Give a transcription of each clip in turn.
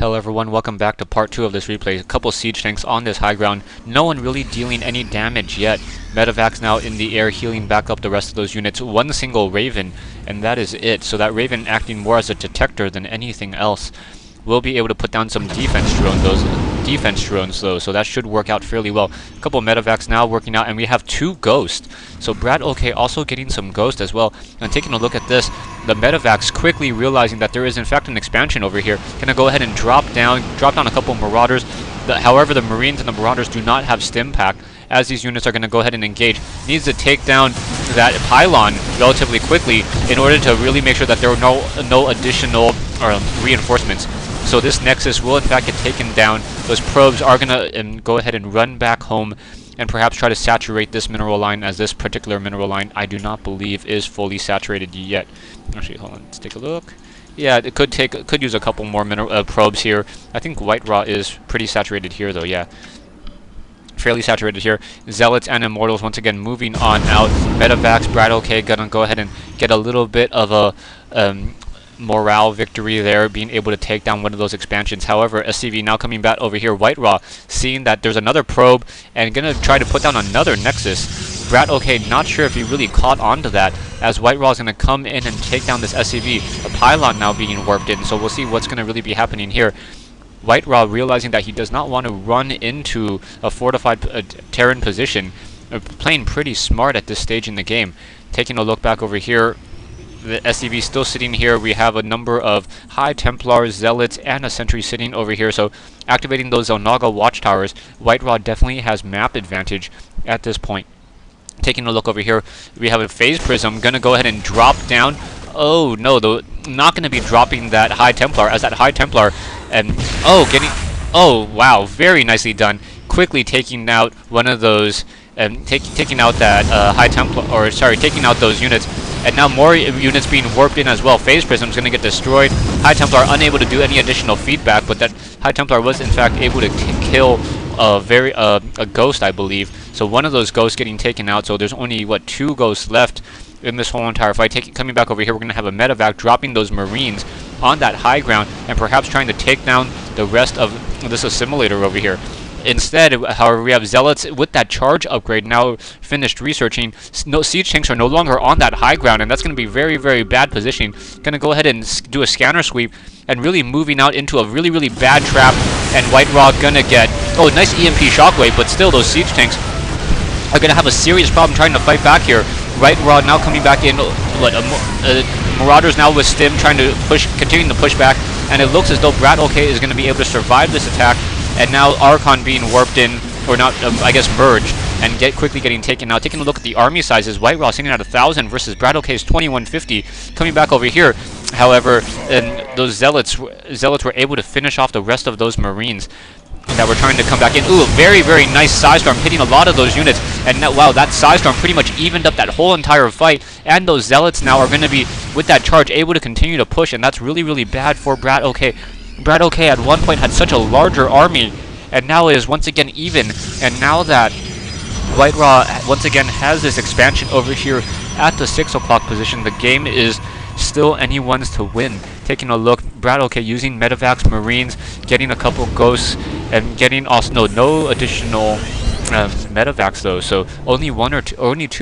Hello everyone, welcome back to part 2 of this replay. A couple siege tanks on this high ground, no one really dealing any damage yet. Medevac's now in the air healing back up the rest of those units. One single Raven, and that is it. So that Raven acting more as a detector than anything else. We'll be able to put down some defense drones though, so that should work out fairly well. A couple of medevacs now working out, and we have 2 ghosts. So BratOk also getting some ghost as well. And taking a look at this, the medevacs quickly realizing that there is in fact an expansion over here. Gonna go ahead and drop down a couple of marauders. However, the Marines and the marauders do not have stim pack, as these units are going to go ahead and engage. Needs to take down that pylon relatively quickly in order to really make sure that there are no additional reinforcements. So this Nexus will in fact get taken down. Those probes are going to go ahead and run back home and perhaps try to saturate this mineral line, as this particular mineral line I do not believe is fully saturated yet. Actually, hold on, let's take a look. Yeah, it could use a couple more probes here. I think WhiteRa is pretty saturated here though, yeah. Fairly saturated here. Zealots and Immortals once again moving on out. Medevacs, BratOk gonna go ahead and get a little bit of a morale victory there, being able to take down one of those expansions. However, SCV now coming back over here. WhiteRa seeing that there's another probe and gonna try to put down another Nexus. BratOk not sure if he really caught on to that, as WhiteRa is going to come in and take down this SCV. A pylon now being warped in, so we'll see what's going to really be happening here. WhiteRa realizing that he does not want to run into a fortified Terran position, playing pretty smart at this stage in the game. Taking a look back over here, the SCV still sitting here. We have a number of High Templars, Zealots, and a Sentry sitting over here, so activating those Onaga watchtowers, WhiteRa definitely has map advantage at this point. Taking a look over here, we have a Phase Prism gonna go ahead and drop down. Oh no, not gonna be dropping that High Templar, as that High Templar and oh wow, very nicely done. Quickly taking out one of those and taking out that High Templar, or sorry, taking out those units. And now more units being warped in as well. Phase Prism is going to get destroyed. High Templar unable to do any additional feedback, but that High Templar was in fact able to kill a ghost, I believe. So one of those ghosts getting taken out. So there's only, what, 2 ghosts left in this whole entire fight. Coming back over here, we're going to have a medevac dropping those Marines on that high ground and perhaps trying to take down the rest of this assimilator over here. Instead, however, we have Zealots with that charge upgrade now finished researching. No, siege tanks are no longer on that high ground, and that's going to be very, very bad positioning. Going to go ahead and do a scanner sweep and really moving out into a really, really bad trap. And WhiteRa going to get, oh, nice EMP shockwave, but still those siege tanks are going to have a serious problem trying to fight back here. WhiteRa now coming back in. Marauders now with Stim trying to continuing to push back, and it looks as though BratOk is going to be able to survive this attack. And now Archon being warped in, or not, I guess merged, and quickly getting taken out. Taking a look at the army sizes, WhiteRa sitting at 1,000 versus BratOk's 2,150. Coming back over here, however, those Zealots were able to finish off the rest of those Marines that were trying to come back in. Ooh, very, very nice Psystorm hitting a lot of those units. And now, wow, that Psystorm pretty much evened up that whole entire fight. And those Zealots now are going to be, with that charge, able to continue to push, and that's really, really bad for BratOk. BratOk at one point had such a larger army, and now is once again even. And now that WhiteRa once again has this expansion over here at the 6 o'clock position, the game is still anyone's to win. Taking a look, BratOk using medevacs, Marines, getting a couple ghosts, and getting also no additional medevacs though. So only 2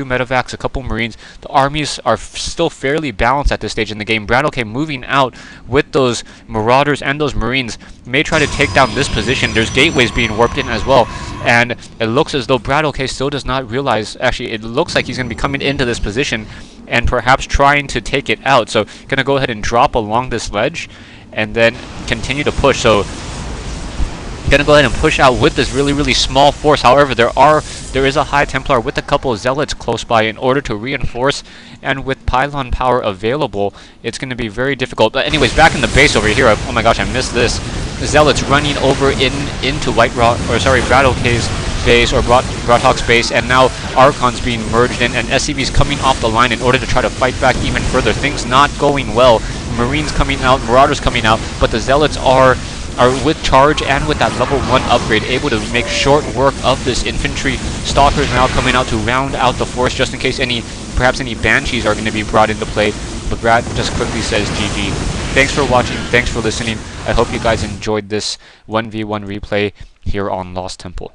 medevacs, a couple Marines. The armies are still fairly balanced at this stage in the game. BratOk moving out with those Marauders and those Marines may try to take down this position. There's gateways being warped in as well, and it looks as though BratOk still does not realize. Actually, it looks like he's going to be coming into this position and perhaps trying to take it out. So gonna go ahead and drop along this ledge and then continue to push. So gonna go ahead and push out with this really, really small force. However, there is a High Templar with a couple of Zealots close by in order to reinforce, and with pylon power available, it's going to be very difficult. But anyways, back in the base over here, oh my gosh, I missed this. The Zealots running over into BratOk's base, or BratOk's base, and now Archon's being merged in, and SCV's coming off the line in order to try to fight back even further. Things not going well. Marines coming out, Marauders coming out, but the Zealots are with charge and with that level 1 upgrade able to make short work of this infantry. Stalkers now coming out to round out the force just in case perhaps any Banshees are going to be brought into play. But Brat just quickly says GG. Thanks for watching. Thanks for listening. I hope you guys enjoyed this 1v1 replay here on Lost Temple.